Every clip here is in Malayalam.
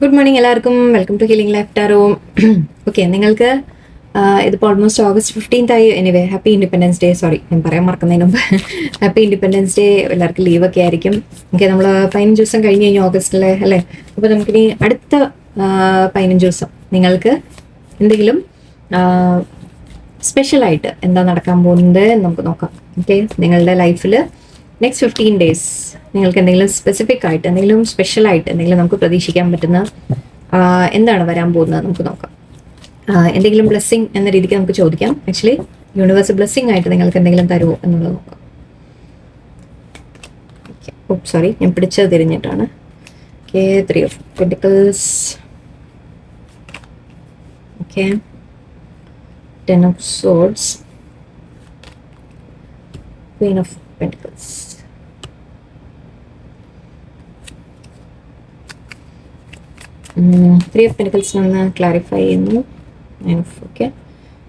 ഗുഡ് മോർണിംഗ് എല്ലാവർക്കും. Welcome to healing life tarot. Okay, നിങ്ങൾക്ക് ഇതിപ്പോൾ ഓൾമോസ്റ്റ് August 15th ആയി. Anyway happy Independence Day. Sorry, ഞാൻ പറയാൻ മറക്കുന്നതിന് മുമ്പ് ഹാപ്പി ഇൻഡിപെൻഡൻസ് ഡേ. എല്ലാവർക്കും ലീവൊക്കെ ആയിരിക്കും. ഓക്കെ, നമ്മൾ 15 ദിവസം കഴിഞ്ഞ് കഴിഞ്ഞു ഓഗസ്റ്റിൽ അല്ലേ. അപ്പോൾ നമുക്കിനി അടുത്ത 15 ദിവസം നിങ്ങൾക്ക് എന്തെങ്കിലും സ്പെഷ്യലായിട്ട് എന്താ നടക്കാൻ പോകുന്നത് നമുക്ക് നോക്കാം. ഓക്കെ, നിങ്ങളുടെ ലൈഫിൽ നെക്സ്റ്റ് 15 ഡേയ്സ് നിങ്ങൾക്ക് എന്തെങ്കിലും സ്പെസിഫിക് ആയിട്ട് എന്തെങ്കിലും സ്പെഷ്യലായിട്ട് എന്തെങ്കിലും നമുക്ക് പ്രതീക്ഷിക്കാൻ പറ്റുന്ന എന്താണ് വരാൻ പോകുന്നത് നമുക്ക് നോക്കാം. എന്തെങ്കിലും ബ്ലെസ്സിങ് എന്ന രീതിക്ക് നമുക്ക് ചോദിക്കാം. ആക്ച്വലി യൂണിവേഴ്സ് ബ്ലെസ്സിങ് ആയിട്ട് നിങ്ങൾക്ക് എന്തെങ്കിലും തരുമോ എന്നുള്ളത് നോക്കാം. സോറി, ഞാൻ പിടിച്ചത് തിരിഞ്ഞിട്ടാണ്. Okay, 3 of Pentacles. Okay, 10 of Swords, Queen of Pentacles. Three of Pentacles ഒന്ന് ക്ലാരിഫൈ ചെയ്യുന്നു. 9 of, okay,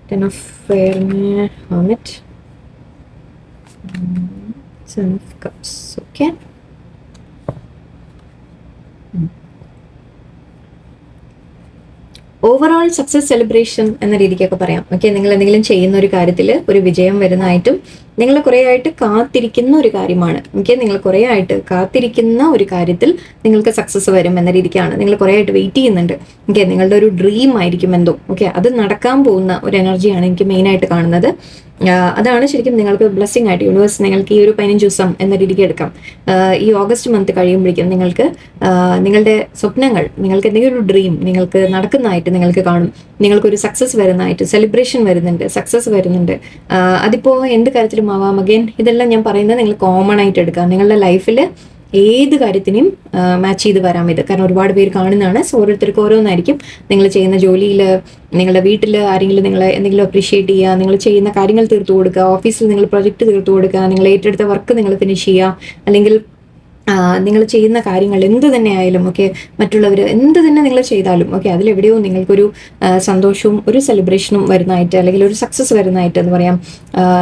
10 of Fire, Hermit, 7 of Cups. Okay, overall success celebration എന്ന രീതിക്കൊക്കെ പറയാം. ഓക്കെ, നിങ്ങൾ എന്തെങ്കിലും ചെയ്യുന്ന ഒരു കാര്യത്തിൽ ഒരു വിജയം വരുന്നതായിട്ടും നിങ്ങൾ കുറേ ആയിട്ട് കാത്തിരിക്കുന്ന ഒരു കാര്യമാണ്. ഓക്കെ, നിങ്ങൾ കുറേ ആയിട്ട് കാത്തിരിക്കുന്ന ഒരു കാര്യത്തിൽ നിങ്ങൾക്ക് സക്സസ് വരും എന്ന രീതിക്കാണ്. നിങ്ങൾ കുറേ ആയിട്ട് വെയിറ്റ് ചെയ്യുന്നുണ്ട്. ഓക്കെ, നിങ്ങളുടെ ഒരു ഡ്രീം ആയിരിക്കും എന്തോ. ഓക്കെ, അത് നടക്കാൻ പോകുന്ന ഒരു എനർജിയാണ് എനിക്ക് മെയിനായിട്ട് കാണുന്നത്. അതാണ് ശരിക്കും നിങ്ങൾക്ക് ബ്ലെസ്സിങ് ആയിട്ട് യൂണിവേഴ്സ് നിങ്ങൾക്ക് ഈ ഒരു 15 ദിവസം എന്ന രീതിക്ക് എടുക്കാം. ഈ ഓഗസ്റ്റ് മന്ത് കഴിയുമ്പോഴേക്കും നിങ്ങൾക്ക് നിങ്ങളുടെ സ്വപ്നങ്ങൾ, നിങ്ങൾക്ക് എന്തെങ്കിലും ഒരു ഡ്രീം നിങ്ങൾക്ക് നടക്കുന്നതായിട്ട് നിങ്ങൾക്ക് കാണും. നിങ്ങൾക്കൊരു സക്സസ് വരുന്നതായിട്ട്, സെലിബ്രേഷൻ വരുന്നുണ്ട്, സക്സസ് വരുന്നുണ്ട്. അതിപ്പോൾ എന്ത് കാര്യത്തിലും ആവാം. അഗൈൻ ഇതെല്ലാം ഞാൻ പറയുന്നത് നിങ്ങൾ കോമൺ ആയിട്ട് എടുക്കാം. നിങ്ങളുടെ ലൈഫിൽ ഏത് കാര്യത്തിനും മാച്ച് ചെയ്ത് വരാം ഇത്. കാരണം ഒരുപാട് പേര് കാണുന്നതാണ്. സോ ഓരോരുത്തർക്ക് ഓരോന്നായിരിക്കും. നിങ്ങൾ ചെയ്യുന്ന ജോലിയിൽ, നിങ്ങളുടെ വീട്ടിൽ ആരെങ്കിലും നിങ്ങളെ എന്തെങ്കിലും അപ്രീഷിയേറ്റ് ചെയ്യുക, നിങ്ങൾ ചെയ്യുന്ന കാര്യങ്ങൾ തീർത്തു കൊടുക്കുക, ഓഫീസിൽ നിങ്ങൾ പ്രൊജക്റ്റ് തീർത്തു കൊടുക്കുക, നിങ്ങൾ ഏറ്റെടുത്ത വർക്ക് നിങ്ങൾ ഫിനിഷ് ചെയ്യുക, അല്ലെങ്കിൽ നിങ്ങൾ ചെയ്യുന്ന കാര്യങ്ങൾ എന്ത് തന്നെ ആയാലും ഓക്കെ, മറ്റുള്ളവർ എന്ത് തന്നെ നിങ്ങൾ ചെയ്താലും ഓക്കെ, അതിലെവിടെയോ നിങ്ങൾക്കൊരു സന്തോഷവും ഒരു സെലിബ്രേഷനും വരുന്നതായിട്ട്, അല്ലെങ്കിൽ ഒരു സക്സസ് വരുന്നതായിട്ട് എന്ന് പറയാം.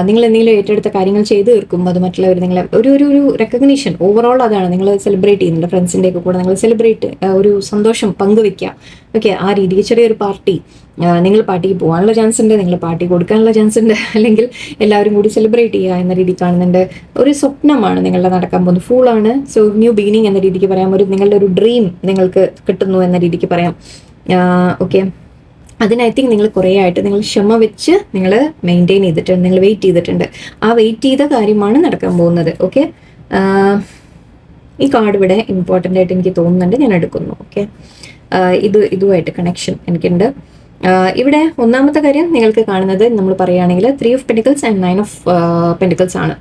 നിങ്ങൾ എന്തെങ്കിലും ഏറ്റെടുത്ത കാര്യങ്ങൾ ചെയ്ത് തീർക്കും, അത് മറ്റുള്ളവർ നിങ്ങളെ ഒരു റെക്കഗ്നീഷൻ ഓവറോൾ അതാണ് നിങ്ങൾ സെലിബ്രേറ്റ് ചെയ്യുന്നുണ്ട്. ഫ്രണ്ട്സിൻ്റെ ഒക്കെ കൂടെ നിങ്ങൾ സെലിബ്രേറ്റ്, ഒരു സന്തോഷം പങ്കുവെക്കുക. ഓക്കെ, ആ രീതിക്ക് ചെറിയൊരു പാർട്ടി, നിങ്ങൾ പാർട്ടിക്ക് പോകാനുള്ള ചാൻസ് ഉണ്ട്, നിങ്ങൾ പാർട്ടി കൊടുക്കാനുള്ള ചാൻസ് ഉണ്ട്, അല്ലെങ്കിൽ എല്ലാവരും കൂടി സെലിബ്രേറ്റ് ചെയ്യുക എന്ന രീതി കാണുന്നുണ്ട്. ഒരു സ്വപ്നമാണ് നിങ്ങളുടെ നടക്കാൻ പോകുന്നത്. ഫൂളാണ്. സോ ന്യൂ ബിഗിനിങ് എന്ന രീതിക്ക് പറയാം. നിങ്ങളുടെ ഒരു ഡ്രീം നിങ്ങൾക്ക് കിട്ടുന്നു എന്ന രീതിക്ക് പറയാം. ഓക്കെ, അതിന് ഐ തിങ്ക് നിങ്ങൾ കുറേ ആയിട്ട് നിങ്ങൾ ക്ഷമ വെച്ച് നിങ്ങൾ മെയിൻറ്റെയിൻ ചെയ്തിട്ടുണ്ട്, നിങ്ങൾ വെയിറ്റ് ചെയ്തിട്ടുണ്ട്. ആ വെയിറ്റ് ചെയ്ത കാര്യമാണ് നടക്കാൻ പോകുന്നത്. ഓക്കെ, ഈ കാർഡ് ഇവിടെ ഇമ്പോർട്ടൻ്റ് ആയിട്ട് എനിക്ക് തോന്നുന്നുണ്ട്, ഞാൻ എടുക്കുന്നു. ഓക്കെ, ഇതുമായിട്ട് കണക്ഷൻ എനിക്കുണ്ട്. ഇവിടെ ഒന്നാമത്തെ കാര്യം നിങ്ങൾക്ക് കാണുന്നത് നമ്മൾ പറയുകയാണെങ്കിൽ 3 of Pentacles and 9 of Pentacles ആണ്.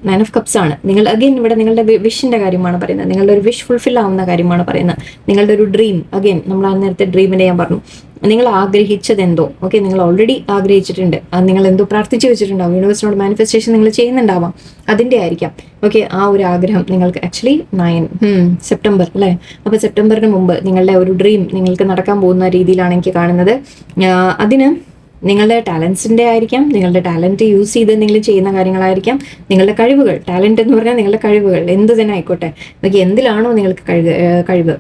9 of Cups ആണ്. നിങ്ങൾ അഗെയിൻ ഇവിടെ നിങ്ങളുടെ വിഷിൻ്റെ കാര്യമാണ് പറയുന്നത്. നിങ്ങളുടെ ഒരു വിഷ് ഫുൾഫിൽ ആവുന്ന കാര്യമാണ് പറയുന്നത്. നിങ്ങളുടെ ഒരു ഡ്രീം, അഗെയിൻ നമ്മൾ ആ നേരത്തെ ഡ്രീമിനെ ഞാൻ പറഞ്ഞു, നിങ്ങൾ ആഗ്രഹിച്ചത് എന്തോ ഓക്കെ, നിങ്ങൾ ഓൾറെഡി ആഗ്രഹിച്ചിട്ടുണ്ട്, നിങ്ങൾ എന്തോ പ്രാർത്ഥിച്ചു വെച്ചിട്ടുണ്ടാവും, യൂണിവേഴ്സിനോട് മാനിഫെസ്റ്റേഷൻ നിങ്ങൾ ചെയ്യുന്നുണ്ടാവാം, അതിൻ്റെ ആയിരിക്കാം. ഓക്കെ, ആ ഒരു ആഗ്രഹം നിങ്ങൾക്ക് ആക്ച്വലി 9 സെപ്റ്റംബർ അല്ലേ. അപ്പോൾ സെപ്റ്റംബറിന് മുമ്പ് നിങ്ങളുടെ ഒരു ഡ്രീം നിങ്ങൾക്ക് നടക്കാൻ പോകുന്ന രീതിയിലാണ് എനിക്ക് കാണുന്നത്. അതിന് നിങ്ങളുടെ ടാലൻസിൻ്റെ ആയിരിക്കാം, നിങ്ങളുടെ ടാലൻറ്റ് യൂസ് ചെയ്ത് നിങ്ങൾ ചെയ്യുന്ന കാര്യങ്ങളായിരിക്കാം, നിങ്ങളുടെ കഴിവുകൾ. ടാലൻറ്റ് എന്ന് പറഞ്ഞാൽ നിങ്ങളുടെ കഴിവുകൾ എന്ത് തന്നെ ആയിക്കോട്ടെ. ഓക്കെ, എന്തിലാണോ നിങ്ങൾക്ക് കഴിവ്,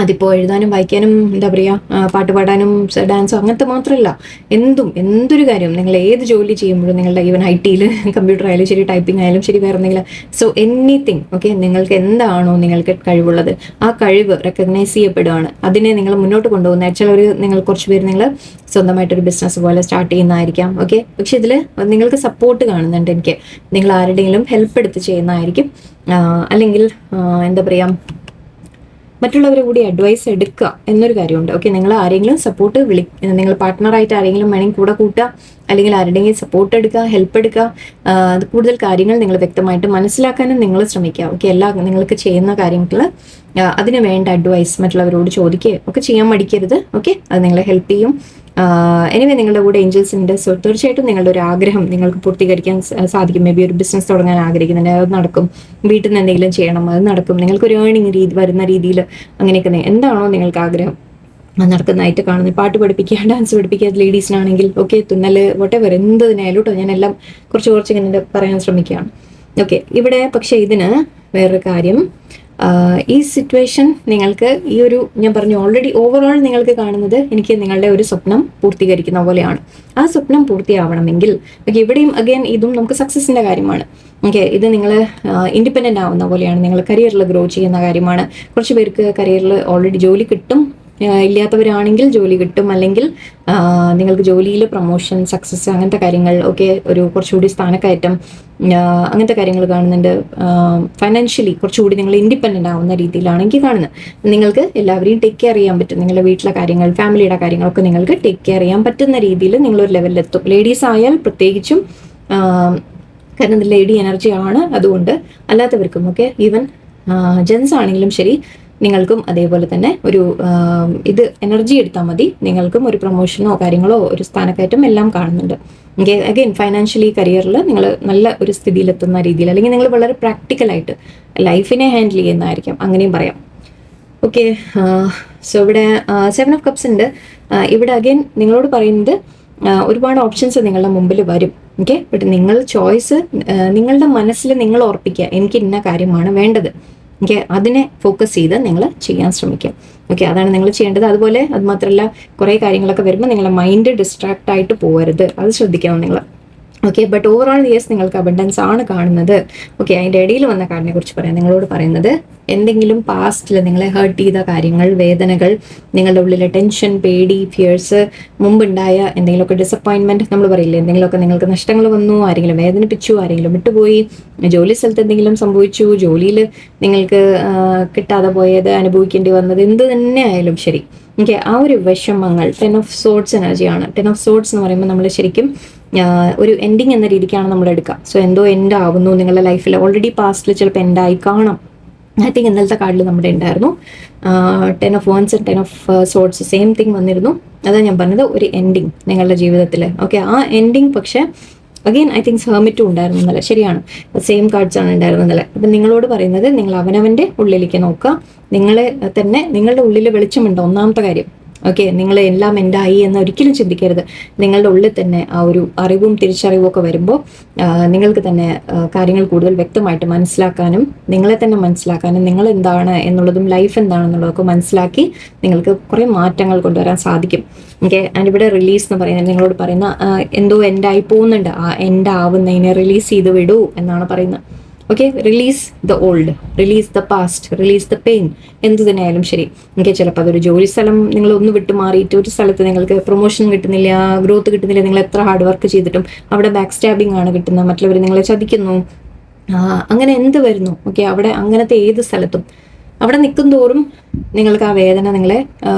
അതിപ്പോൾ എഴുതാനും വായിക്കാനും, എന്താ പറയുക, പാട്ട് പാടാനും ഡാൻസോ അങ്ങനത്തെ മാത്രമല്ല, എന്തൊരു കാര്യം നിങ്ങൾ ഏത് ജോലി ചെയ്യുമ്പോഴും, നിങ്ങളുടെ ഈവൻ IT-യിൽ കമ്പ്യൂട്ടർ ആയാലും ശരി, ടൈപ്പിംഗ് ആയാലും ശരി, വേറെ എന്തെങ്കിലും, സോ എനിത്തിങ് ഓക്കെ, നിങ്ങൾക്ക് എന്താണോ നിങ്ങൾക്ക് കഴിവുള്ളത്, ആ കഴിവ് റെക്കഗ്നൈസ് ചെയ്യപ്പെടുകയാണ്. അതിനെ നിങ്ങൾ മുന്നോട്ട് കൊണ്ടുപോകുന്ന നിങ്ങൾ കുറച്ച് പേര് നിങ്ങൾ സ്വന്തമായിട്ടൊരു ബിസിനസ് പോലെ സ്റ്റാർട്ട് ചെയ്യുന്നതായിരിക്കാം. ഓക്കെ, പക്ഷെ ഇതിൽ നിങ്ങൾക്ക് സപ്പോർട്ട് കാണുന്നുണ്ട് എനിക്ക്. നിങ്ങൾ ആരുടെയെങ്കിലും ഹെൽപ്പ് എടുത്ത് ചെയ്യുന്നതായിരിക്കും, അല്ലെങ്കിൽ എന്താ പറയുക, മറ്റുള്ളവരെ കൂടി അഡ്വൈസ് എടുക്കുക എന്നൊരു കാര്യമുണ്ട്. ഓക്കെ, നിങ്ങൾ ആരെങ്കിലും സപ്പോർട്ട് നിങ്ങൾ പാർട്ട്ണറായിട്ട് ആരെങ്കിലും വേണമെങ്കിൽ കൂടെ കൂട്ടുക, അല്ലെങ്കിൽ ആരുടെയെങ്കിലും സപ്പോർട്ട് എടുക്കുക, ഹെൽപ്പ് എടുക്കുക. കൂടുതൽ കാര്യങ്ങൾ നിങ്ങൾ വ്യക്തമായിട്ട് മനസ്സിലാക്കാനും നിങ്ങൾ ശ്രമിക്കുക. ഓക്കെ, നിങ്ങൾക്ക് ചെയ്യുന്ന കാര്യങ്ങൾ അതിന് വേണ്ട അഡ്വൈസ് മറ്റുള്ളവരോട് ചോദിക്കുക ഒക്കെ ചെയ്യാൻ മടിക്കരുത്. ഓക്കെ, അത് നിങ്ങളെ ഹെൽപ്പ് ചെയ്യും. എനിവേ നിങ്ങളുടെ കൂടെ ഏഞ്ചൽസ് ഉണ്ട്. സോ തീർച്ചയായിട്ടും നിങ്ങളുടെ ഒരു ആഗ്രഹം നിങ്ങൾക്ക് പൂർത്തീകരിക്കാൻ സാധിക്കും. മേ ബി ഒരു ബിസിനസ് തുടങ്ങാൻ ആഗ്രഹിക്കുന്നുണ്ട്, അത് നടക്കും. വീട്ടിൽ നിന്ന് എന്തെങ്കിലും ചെയ്യണം, അത് നടക്കും. നിങ്ങൾക്കൊരു ഏണിങ് വരുന്ന രീതിയിൽ അങ്ങനെയൊക്കെ എന്താണോ നിങ്ങൾക്ക് ആഗ്രഹം നടക്കുന്നതായിട്ട് കാണുന്നത്. പാട്ട് പഠിപ്പിക്കുക, ഡാൻസ് പഠിപ്പിക്കുക, ലേഡീസിനാണെങ്കിൽ ഓക്കെ, തുന്നൽ, വോട്ടെവർ എന്തിനായാലും കേട്ടോ. ഞാനെല്ലാം കുറച്ച് ഇങ്ങനെ പറയാൻ ശ്രമിക്കുകയാണ്. ഓക്കെ, ഇവിടെ പക്ഷേ ഇതിന് വേറൊരു കാര്യം, ഈ സിറ്റുവേഷൻ നിങ്ങൾക്ക് ഈ ഒരു ഞാൻ പറഞ്ഞു ഓൾറെഡി ഓവറോൾ നിങ്ങൾക്ക് കാണുന്നത് എനിക്ക് നിങ്ങളുടെ ഒരു സ്വപ്നം പൂർത്തീകരിക്കുന്ന പോലെയാണ്. ആ സ്വപ്നം പൂർത്തിയാവണമെങ്കിൽ ഓക്കെ, ഇവിടെയും അഗൈൻ ഇതും നമുക്ക് സക്സസിന്റെ കാര്യമാണ്. ഓക്കെ, ഇത് നിങ്ങൾ ഇൻഡിപെൻഡന്റ് ആവുന്ന പോലെയാണ്, നിങ്ങൾ കരിയറിൽ ഗ്രോ ചെയ്യുന്ന കാര്യമാണ്. കുറച്ച് പേർക്ക് കരിയറിൽ ഓൾറെഡി ജോലി കിട്ടും, ഇല്ലാത്തവരാണെങ്കിൽ ജോലി കിട്ടും, അല്ലെങ്കിൽ നിങ്ങൾക്ക് ജോലിയിൽ പ്രൊമോഷൻ, സക്സസ്, അങ്ങനത്തെ കാര്യങ്ങൾ ഒക്കെ, ഒരു കുറച്ചുകൂടി സ്ഥാനക്കയറ്റം, അങ്ങനത്തെ കാര്യങ്ങൾ കാണുന്നുണ്ട്. ഫൈനാൻഷ്യലി കുറച്ചുകൂടി നിങ്ങൾ ഇൻഡിപെൻഡൻ്റ് ആവുന്ന രീതിയിലാണ് എനിക്ക് കാണുന്നത്. നിങ്ങൾക്ക് എല്ലാവരെയും ടേക്ക് കെയർ ചെയ്യാൻ പറ്റും, നിങ്ങളുടെ വീട്ടിലെ കാര്യങ്ങൾ, ഫാമിലിയുടെ കാര്യങ്ങളൊക്കെ നിങ്ങൾക്ക് ടേക്ക് കെയർ ചെയ്യാൻ പറ്റുന്ന രീതിയിൽ നിങ്ങളൊരു ലെവലിലെത്തും. ലേഡീസ് ആയാൽ പ്രത്യേകിച്ചും, കാരണം ഇത് ലേഡി എനർജിയാണ്, അതുകൊണ്ട് അല്ലാത്തവർക്കും ഒക്കെ, ഈവൻ ജെൻസ് ആണെങ്കിലും ശരി, നിങ്ങൾക്കും അതേപോലെ തന്നെ ഒരു ഇത് എനർജി എടുത്താൽ മതി, നിങ്ങൾക്കും ഒരു പ്രൊമോഷനോ കാര്യങ്ങളോ ഒരു സ്ഥാനക്കയറ്റം എല്ലാം കാണുന്നുണ്ട്. അഗൈൻ ഫൈനാൻഷ്യലി കരിയറിൽ നിങ്ങൾ നല്ല ഒരു സ്ഥിതിയിലെത്തുന്ന രീതിയിൽ, അല്ലെങ്കിൽ നിങ്ങൾ വളരെ പ്രാക്ടിക്കലായിട്ട് ലൈഫിനെ ഹാൻഡിൽ ചെയ്യുന്നതായിരിക്കാം, അങ്ങനെയും പറയാം. ഓക്കെ, സോ ഇവിടെ 7 ഓഫ് കപ്സ് ഉണ്ട്. ഇവിടെ അഗൈൻ നിങ്ങളോട് പറയുന്നത് ഒരുപാട് ഓപ്ഷൻസ് നിങ്ങളുടെ മുമ്പിൽ വരും. ഓക്കെ, ബട്ട് നിങ്ങൾ ചോയ്സ് നിങ്ങളുടെ മനസ്സിൽ നിങ്ങൾ ഉറപ്പിക്കുക, എനിക്ക് ഇന്ന കാര്യമാണ് വേണ്ടത്. ഓക്കെ, അതിനെ ഫോക്കസ് ചെയ്ത് നിങ്ങൾ ചെയ്യാൻ ശ്രമിക്കുക. ഓക്കെ, അതാണ് നിങ്ങൾ ചെയ്യേണ്ടത്. അതുപോലെ അത് മാത്രമല്ല, കുറേ കാര്യങ്ങളൊക്കെ വരുമ്പോൾ നിങ്ങളുടെ മൈൻഡ് ഡിസ്ട്രാക്ട് ആയിട്ട് പോകരുത്, അത് ശ്രദ്ധിക്കണം നിങ്ങൾ. ഓക്കെ, ബട്ട് ഓവറോൾ യെസ്, നിങ്ങൾക്ക് അബണ്ടൻസ് ആണ് കാണുന്നത്. ഓക്കെ, അതിൻ്റെ ഇടയിൽ വന്ന കാർഡിനെ കുറിച്ച് പറയാം. നിങ്ങളോട് പറയുന്നത് എന്തെങ്കിലും പാസ്റ്റിൽ നിങ്ങളെ ഹേർട്ട് ചെയ്ത കാര്യങ്ങൾ, വേദനകൾ, നിങ്ങളുടെ ഉള്ളിലെ ടെൻഷൻ, പേടി, ഫിയേഴ്സ്, മുമ്പുണ്ടായ എന്തെങ്കിലുമൊക്കെ ഡിസപ്പോയിൻമെൻറ്റ്, നമ്മൾ പറയില്ലേ, എന്തെങ്കിലുമൊക്കെ നിങ്ങൾക്ക് നഷ്ടങ്ങൾ വന്നു, ആരെങ്കിലും വേദനിപ്പിച്ചു, ആരെങ്കിലും വിട്ടുപോയി, ജോലി സ്ഥലത്ത് എന്തെങ്കിലും സംഭവിച്ചു, ജോലിയിൽ നിങ്ങൾക്ക് കിട്ടാതെ പോയത്, അനുഭവിക്കേണ്ടി വന്നത്, എന്ത് തന്നെ ആയാലും ശരി. ഓക്കെ, ആ ഒരു വിഷമങ്ങൾ 10 ഓഫ് സോർട്സ് എനർജിയാണ്. 10 ഓഫ് സോർട്സ് എന്ന് പറയുമ്പോൾ നമ്മൾ ശരിക്കും ഒരു എൻഡിങ് എന്ന രീതിക്കാണ് നമ്മൾ എടുക്കുക. സോ എന്തോ എൻഡ് ആവുന്നു നിങ്ങളുടെ ലൈഫിൽ, ഓൾറെഡി പാസ്റ്റിൽ ചിലപ്പോൾ എൻഡായി കാണാം. ഐ തിങ്ക് ഇന്നലത്തെ കാർഡിൽ നമ്മുടെ ഉണ്ടായിരുന്നു 10 of ones and 10 of swords, same thing വന്നിരുന്നു. അതാണ് ഞാൻ പറഞ്ഞത്, ഒരു എൻഡിങ് നിങ്ങളുടെ ജീവിതത്തിൽ. ഓക്കെ, ആ എൻഡിങ് പക്ഷേ അഗെയിൻ ഐ തിങ്ക് ഹെർമിറ്റും ഉണ്ടായിരുന്നു ഇന്നലെ, ശരിയാണ്, സെയിം കാർഡ്സ് ആണ് ഉണ്ടായിരുന്നത് ഇന്നലെ. അപ്പം നിങ്ങളോട് പറയുന്നത്, നിങ്ങൾ അവനവൻ്റെ ഉള്ളിലേക്ക് നോക്കുക, നിങ്ങളെ തന്നെ, നിങ്ങളുടെ ഉള്ളിൽ വെളിച്ചമുണ്ടോ, ഒന്നാമത്തെ കാര്യം. ഓക്കെ, നിങ്ങൾ എല്ലാം എൻഡായി എന്ന് ഒരിക്കലും ചിന്തിക്കരുത്. നിങ്ങളുടെ ഉള്ളിൽ തന്നെ ആ ഒരു അറിവും തിരിച്ചറിവും ഒക്കെ വരുമ്പോൾ നിങ്ങൾക്ക് തന്നെ കാര്യങ്ങൾ കൂടുതൽ വ്യക്തമായിട്ട് മനസ്സിലാക്കാനും, നിങ്ങളെ തന്നെ മനസ്സിലാക്കാനും, നിങ്ങൾ എന്താണ് എന്നുള്ളതും ലൈഫ് എന്താണെന്നുള്ളതൊക്കെ മനസ്സിലാക്കി നിങ്ങൾക്ക് കുറേ മാറ്റങ്ങൾ കൊണ്ടുവരാൻ സാധിക്കും. ഓക്കെ, ആൻഡ് ഇവിടെ റിലീസ് എന്ന് പറയുന്നത് നിങ്ങളോട് പറയുന്ന എന്തോ എൻഡായി പോകുന്നുണ്ട്, ആ എൻഡ് ആവുന്നതിനെ റിലീസ് ചെയ്ത് വിടൂ എന്നാണ് പറയുന്നത്. Okay, release the old, release the past, release the pain, എന്ത് തന്നെയായാലും ശരി. ഓക്കെ, ചിലപ്പോൾ അതൊരു ജോലി സ്ഥലം നിങ്ങൾ ഒന്ന് വിട്ടു മാറിയിട്ട് ഒരു സ്ഥലത്ത് നിങ്ങൾക്ക് പ്രൊമോഷൻ കിട്ടുന്നില്ല, ഗ്രോത്ത് കിട്ടുന്നില്ല, നിങ്ങൾ എത്ര ഹാർഡ് വർക്ക് ചെയ്തിട്ടും അവിടെ ബാക്ക് സ്റ്റാബിങ് ആണ് കിട്ടുന്നത്, മറ്റുള്ളവർ നിങ്ങളെ ചതിക്കുന്നു, അങ്ങനെ എന്ത് വരുന്നു. ഓക്കെ, അവിടെ അങ്ങനത്തെ ഏത് സ്ഥലത്തും അവിടെ നിൽക്കും തോറും നിങ്ങൾക്ക് ആ വേദന നിങ്ങളെ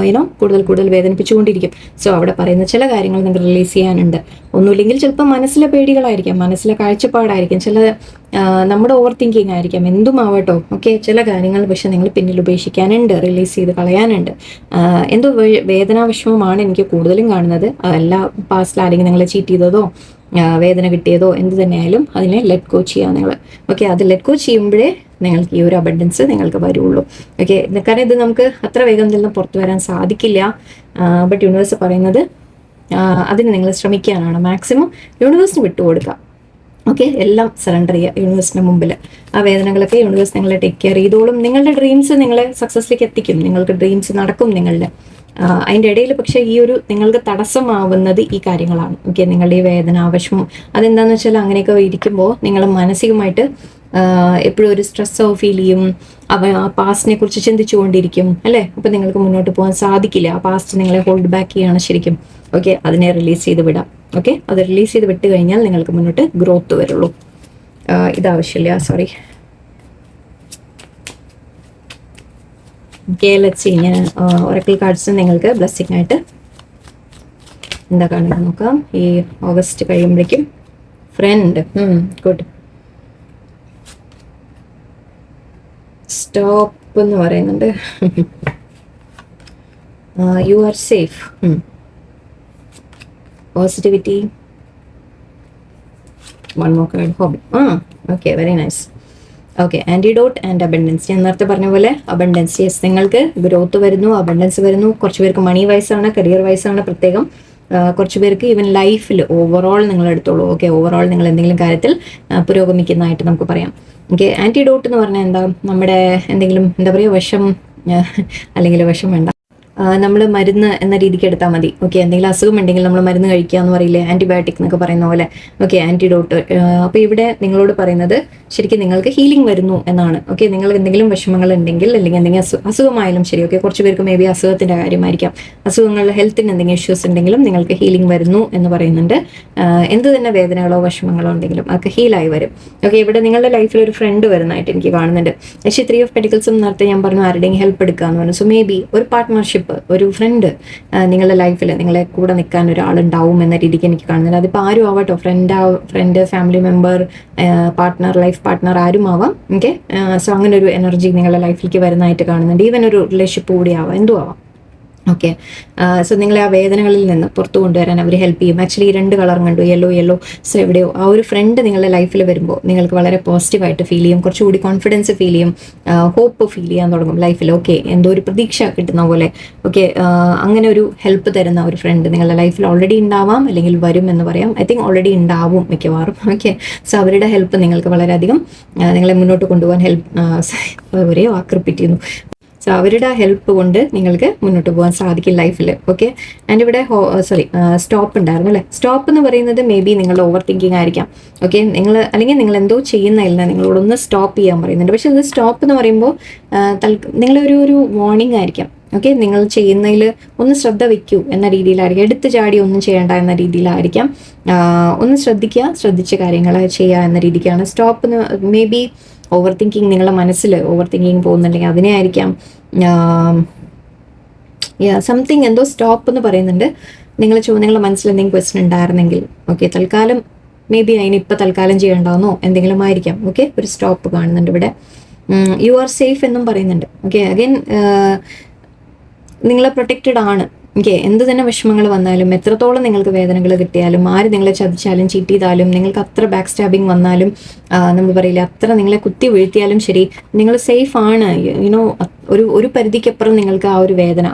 കൂടുതൽ കൂടുതൽ വേദനിപ്പിച്ചുകൊണ്ടിരിക്കും. സോ അവിടെ പറയുന്ന ചില കാര്യങ്ങൾ നിങ്ങൾക്ക് റിലീസ് ചെയ്യാനുണ്ട്. ഒന്നുമില്ലെങ്കിൽ ചിലപ്പോൾ മനസ്സിലെ പേടികളായിരിക്കാം, മനസ്സിലെ കാഴ്ചപ്പാടായിരിക്കും, ചില നമ്മുടെ ഓവർ തിങ്കിങ് ആയിരിക്കാം, എന്തും ആവട്ടോ. ഓക്കെ, ചില കാര്യങ്ങൾ പക്ഷെ നിങ്ങൾ പിന്നിൽ ഉപേക്ഷിക്കാനുണ്ട്, റിലീസ് ചെയ്ത് കളയാനുണ്ട്. എന്തോ വേദനാവിഷമമാണ് എനിക്ക് കൂടുതലും കാണുന്നത്. എല്ലാ പാസ്റ്റിൽ ആരെങ്കിലും നിങ്ങളെ ചീറ്റ് ചെയ്തതോ വേദന കിട്ടിയതോ എന്ത് തന്നെയായാലും അതിനെ ലെറ്റ് ഗോ ചെയ്യുക നിങ്ങൾ. ഓക്കെ, അത് ലെറ്റ് ഗോ ചെയ്യുമ്പോഴേ നിങ്ങൾക്ക് ഈ ഒരു അബണ്ടൻസ് നിങ്ങൾക്ക് വരുള്ളൂ. ഓക്കെ, കാരണം ഇത് നമുക്ക് അത്ര വേഗം നിന്ന് പുറത്തു വരാൻ സാധിക്കില്ല. ബട്ട് യൂണിവേഴ്സ് പറയുന്നത് അതിന് നിങ്ങൾ ശ്രമിക്കാനാണ്, മാക്സിമം യൂണിവേഴ്സിന് വിട്ടുകൊടുക്കുക. ഓക്കെ, എല്ലാം സറണ്ടർ ചെയ്യുക യൂണിവേഴ്സിന് മുമ്പിൽ. ആ വേദനകളൊക്കെ യൂണിവേഴ്സ് നിങ്ങളെ ടേക്ക് കെയർ ചെയ്തോളും. നിങ്ങളുടെ ഡ്രീംസ് നിങ്ങളെ സക്സസ്സിലേക്ക് എത്തിക്കും, നിങ്ങൾക്ക് ഡ്രീംസ് നടക്കും നിങ്ങളുടെ. അതിൻ്റെ ഇടയിൽ പക്ഷേ ഈ ഒരു നിങ്ങൾക്ക് തടസ്സമാവുന്നത് ഈ കാര്യങ്ങളാണ്. ഓക്കെ, നിങ്ങളുടെ ഈ വേദന, വിഷമം, അതെന്താണെന്ന് വെച്ചാൽ അങ്ങനെയൊക്കെ ഇരിക്കുമ്പോൾ നിങ്ങൾ മാനസികമായിട്ട് എപ്പോഴും ഒരു സ്ട്രെസ്സോ ഫീൽ ചെയ്യും, ആ പാസ്റ്റിനെ കുറിച്ച് ചിന്തിച്ചുകൊണ്ടിരിക്കും അല്ലേ. അപ്പം നിങ്ങൾക്ക് മുന്നോട്ട് പോകാൻ സാധിക്കില്ല, ആ പാസ്റ്റ് നിങ്ങളെ ഹോൾഡ് ബാക്ക് ചെയ്യാണ് ശരിക്കും. ഓക്കെ, അതിനെ റിലീസ് ചെയ്ത് വിടാം. ഓക്കെ, അത് റിലീസ് ചെയ്ത് വിട്ട് കഴിഞ്ഞാൽ നിങ്ങൾക്ക് മുന്നോട്ട് ഗ്രോത്ത് വരുള്ളൂ. ഇതാവശ്യമില്ല, സോറി. Okay, let's see. ഞാൻ ഒറക്കിൾ കാർഡ്സ് നിങ്ങൾക്ക് ബ്ലെസ്സിങ് ആയിട്ട് എന്താ കാണുന്നത് നോക്കാം. ഈ ഓഗസ്റ്റ് കഴിയുമ്പോഴേക്കും ഫ്രണ്ട് ഗുഡ് സ്റ്റോപ്പ് എന്ന് പറയുന്നുണ്ട്. You are safe, positivity, one more card, hobby. Okay, very nice. Okay, antidote and abundance. ഞാൻ നേരത്തെ പറഞ്ഞ പോലെ അബണ്ടൻസ്, യെസ്, നിങ്ങൾക്ക് ഗ്രോത്ത് വരുന്നു, അബണ്ടൻസ് വരുന്നു. കുറച്ച് പേർക്ക് മണി വൈസാണ്, കരിയർ വൈസാണ് പ്രത്യേകം. കുറച്ച് പേർക്ക് ഈവൻ ലൈഫിൽ ഓവറോൾ നിങ്ങൾ എടുത്തോളൂ. ഓക്കെ, ഓവറോൾ നിങ്ങൾ എന്തെങ്കിലും കാര്യത്തിൽ പുരോഗമിക്കുന്നതായിട്ട് നമുക്ക് പറയാം. ഓക്കെ, ആൻറ്റിഡോട്ട് എന്ന് പറഞ്ഞാൽ എന്താ, നമ്മുടെ എന്തെങ്കിലും എന്താ പറയുക, വിഷം അല്ലെങ്കിൽ വിഷം വേണ്ട, നമ്മൾ മരുന്ന് എന്ന രീതിക്ക് എടുത്താൽ മതി. ഓക്കെ, എന്തെങ്കിലും അസുഖം ഉണ്ടെങ്കിൽ നമ്മൾ മരുന്ന് കഴിക്കുക എന്ന് പറയില്ലേ, ആൻറ്റിബയോട്ടിക് എന്നൊക്കെ പറയുന്ന പോലെ. Okay, antidote. അപ്പോൾ ഇവിടെ നിങ്ങളോട് പറയുന്നത് ശരിക്കും നിങ്ങൾക്ക് ഹീലിംഗ് വരുന്നു എന്നാണ്. ഓക്കെ, നിങ്ങൾ എന്തെങ്കിലും വിഷമങ്ങൾ ഉണ്ടെങ്കിൽ അല്ലെങ്കിൽ എന്തെങ്കിലും അസുഖമായാലും ശരി, ഓക്കെ, കുറച്ച് പേർക്ക് മേ ബി അസുഖത്തിൻ്റെ കാര്യമായിരിക്കാം, അസുഖങ്ങളിൽ ഹെൽത്തിന് എന്തെങ്കിലും ഇഷ്യൂസ് ഉണ്ടെങ്കിലും നിങ്ങൾക്ക് ഹീലിംഗ് വരുന്നു എന്ന് പറയുന്നുണ്ട്. എന്ത് തന്നെ വേദനകളോ വിഷമങ്ങളോ ഉണ്ടെങ്കിലും അതൊക്കെ ഹീലായി വരും. ഓക്കെ, ഇവിടെ നിങ്ങളുടെ ലൈഫിൽ ഒരു ഫ്രണ്ട് വരുന്നതായിട്ട് എനിക്ക് കാണുന്നുണ്ട്. പക്ഷേ 3 ഓഫ് പെന്റിക്കിൾസും നേരത്തെ ഞാൻ പറഞ്ഞു ആരുടെയും ഹെൽപ്പ് എടുക്കുക എന്ന് പറഞ്ഞു. സോ മേ ബി ഒരു പാർട്ട്ണർഷിപ്പ്, ഒരു ഫ്രണ്ട് നിങ്ങളുടെ ലൈഫിൽ നിങ്ങളെ കൂടെ നിൽക്കാൻ ഒരാളുണ്ടാവും എന്ന രീതിക്ക് എനിക്ക് കാണുന്നുണ്ട്. അതിപ്പോൾ ആരും ആവട്ടോ, friend, family member, partner, life partner ആരും ആവാം. ഓക്കെ, സോ അങ്ങനെ ഒരു എനർജി നിങ്ങളുടെ ലൈഫിലേക്ക് വരുന്നതായിട്ട് കാണുന്നുണ്ട്. ഈവൻ ഒരു റിലേഷൻഷിപ്പ് കൂടി ആവാം, എന്തും ആവാം. ഓക്കെ, സോ നിങ്ങളെ ആ വേദനകളിൽ നിന്ന് പുറത്തു കൊണ്ടുവരാൻ അവർ ഹെൽപ്പ് ചെയ്യും. ആക്ച്വലി 2 കളർ കണ്ടു, യെല്ലോ. സോ എവിടെയോ ആ ഒരു ഫ്രണ്ട് നിങ്ങളുടെ ലൈഫിൽ വരുമ്പോൾ നിങ്ങൾക്ക് വളരെ പോസിറ്റീവായിട്ട് ഫീൽ ചെയ്യും, കുറച്ചുകൂടി കോൺഫിഡൻസ് ഫീൽ ചെയ്യും, ഹോപ്പ് ഫീൽ ചെയ്യാൻ തുടങ്ങും ലൈഫിൽ. ഓക്കെ, എന്തോ ഒരു പ്രതീക്ഷ കിട്ടുന്ന പോലെ. ഓക്കെ, അങ്ങനെ ഒരു ഹെൽപ്പ് തരുന്ന ഒരു ഫ്രണ്ട് നിങ്ങളുടെ ലൈഫിൽ ഓൾറെഡി ഉണ്ടാവാം, അല്ലെങ്കിൽ വരും എന്ന് പറയാം. ഐ തിങ്ക് ഓൾറെഡി ഉണ്ടാവും മിക്കവാറും. ഓക്കെ, സോ അവരുടെ ഹെൽപ്പ് നിങ്ങൾക്ക് വളരെയധികം നിങ്ങളെ മുന്നോട്ട് കൊണ്ടുപോകാൻ ഒരേ വാക്ക് റിപ്പീറ്റ് ചെയ്യുന്നു. സോ അവരുടെ ഹെൽപ്പ് കൊണ്ട് നിങ്ങൾക്ക് മുന്നോട്ട് പോകാൻ സാധിക്കും ലൈഫിൽ. ഓക്കെ, ആൻഡ് ഇവിടെ സ്റ്റോപ്പ് ഉണ്ടായിരുന്നു അല്ലേ. സ്റ്റോപ്പ് എന്ന് പറയുന്നത് മേ ബി നിങ്ങളുടെ ഓവർ തിങ്കിങ് ആയിരിക്കാം. ഓക്കെ, അല്ലെങ്കിൽ നിങ്ങൾ എന്തോ ചെയ്യുന്നില്ല, നിങ്ങളോടൊന്ന് സ്റ്റോപ്പ് ചെയ്യാൻ പറയുന്നുണ്ട്. പക്ഷെ ഇത് സ്റ്റോപ്പ് എന്ന് പറയുമ്പോൾ നിങ്ങളൊരു വാർണിംഗ് ആയിരിക്കാം. ഓക്കെ, നിങ്ങൾ ചെയ്യുന്നതിൽ ഒന്ന് ശ്രദ്ധ വെക്കൂ എന്ന രീതിയിലായിരിക്കും. എടുത്ത് ചാടി ഒന്നും ചെയ്യേണ്ട എന്ന രീതിയിലായിരിക്കാം. ഒന്ന് ശ്രദ്ധിച്ച കാര്യങ്ങൾ ചെയ്യുക എന്ന രീതിക്കാണ് stop. May be over thinking, നിങ്ങളുടെ മനസ്സിൽ ഓവർ തിങ്കിങ് പോകുന്നുണ്ടെങ്കിൽ അതിനെ ആയിരിക്കാം. സംതിങ് എന്തോ സ്റ്റോപ്പ് എന്ന് പറയുന്നുണ്ട്. നിങ്ങളുടെ മനസ്സിൽ എന്തെങ്കിലും ക്വസ്റ്റ്യൻ ഉണ്ടായിരുന്നെങ്കിൽ ഓക്കെ, തൽക്കാലം മേ ബി അതിനിപ്പോൾ തൽക്കാലം ചെയ്യേണ്ടാവുന്നോ എന്തെങ്കിലും ആയിരിക്കാം. ഓക്കെ, ഒരു സ്റ്റോപ്പ് കാണുന്നുണ്ട് ഇവിടെ. യു ആർ സേഫ് എന്നും പറയുന്നുണ്ട്. ഓക്കെ, അഗൈൻ നിങ്ങൾ പ്രൊട്ടക്റ്റഡ് ആണ്. ഓക്കെ, എന്ത് തന്നെ വിഷമങ്ങൾ വന്നാലും, എത്രത്തോളം നിങ്ങൾക്ക് വേദനകൾ കിട്ടിയാലും, ആര് നിങ്ങളെ ചതിച്ചാലും ചീറ്റ് ചെയ്താലും, നിങ്ങൾക്ക് അത്ര ബാക്ക് സ്റ്റാബിങ് വന്നാലും, നമ്മൾ പറയില്ല, അത്ര നിങ്ങളെ കുത്തി വീഴ്ത്തിയാലും ശരി, നിങ്ങൾ സേഫ് ആണ്. ഒരു പരിധിക്കപ്പുറം നിങ്ങൾക്ക് ആ ഒരു വേദന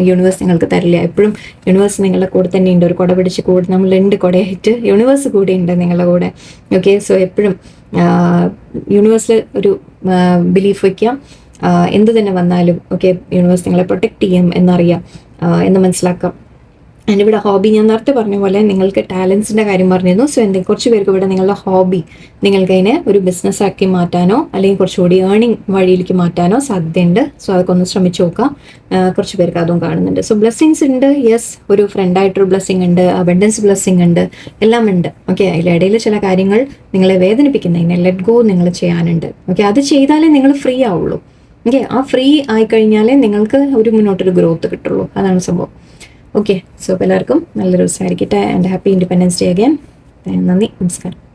യൂണിവേഴ്സ് നിങ്ങൾക്ക് തരില്ല. എപ്പോഴും യൂണിവേഴ്സ് നിങ്ങളുടെ കൂടെ തന്നെ ഉണ്ട്. ഒരു കുട പിടിച്ച് കൂടെ നമ്മൾ 2 കുടയായിട്ട് യൂണിവേഴ്സ് കൂടെ ഉണ്ട് നിങ്ങളുടെ കൂടെ. ഓക്കെ, സോ എപ്പോഴും യൂണിവേഴ്സിൽ ഒരു ബിലീഫ് വയ്ക്കാം. എന്ത് തന്നെ വന്നാലും ഓക്കെ, യൂണിവേഴ്സ് നിങ്ങളെ പ്രൊട്ടക്റ്റ് ചെയ്യും എന്നറിയാം, എന്ന് മനസ്സിലാക്കാം. ആൻഡ് ഇവിടെ ഹോബി, ഞാൻ നേരത്തെ പറഞ്ഞ പോലെ നിങ്ങൾക്ക് ടാലൻസിൻ്റെ കാര്യം പറഞ്ഞിരുന്നു. സോ കുറച്ച് പേർക്ക് ഇവിടെ നിങ്ങളുടെ ഹോബി നിങ്ങൾക്ക് അതിനെ ഒരു ബിസിനസ് ആക്കി മാറ്റാനോ അല്ലെങ്കിൽ കുറച്ചുകൂടി ഏർണിംഗ് വഴിയിലേക്ക് മാറ്റാനോ സാധ്യതയുണ്ട്. സോ അതൊക്കെ ഒന്ന് ശ്രമിച്ചു നോക്കാം. കുറച്ച് പേർക്ക് അതും കാണുന്നുണ്ട്. സോ ബ്ലെസ്സിങ്സ് ഉണ്ട്. യെസ്, ഒരു ഫ്രണ്ടായിട്ടൊരു ബ്ലെസ്സിങ് ഉണ്ട്, അബൻഡൻസ് ബ്ലെസ്സിങ് ഉണ്ട്, എല്ലാം ഉണ്ട്. ഓക്കെ, അതിലിടയിൽ ചില കാര്യങ്ങൾ നിങ്ങളെ വേദനിപ്പിക്കുന്നതിനെ ലെറ്റ് ഗോ നിങ്ങൾ ചെയ്യാനുണ്ട്. ഓക്കെ, അത് ചെയ്താലേ നിങ്ങൾ ഫ്രീ ആവുള്ളൂ. ഓക്കെ, ആ ഫ്രീ ആയിക്കഴിഞ്ഞാലേ നിങ്ങൾക്ക് മുന്നോട്ടൊരു ഗ്രോത്ത് കിട്ടുള്ളൂ. അതാണ് സംഭവം. ഓക്കെ, സോ എല്ലാവർക്കും നല്ലൊരു ദിവസമായിരിക്കട്ടെ. And happy Independence Day again. നന്ദി, നമസ്കാരം.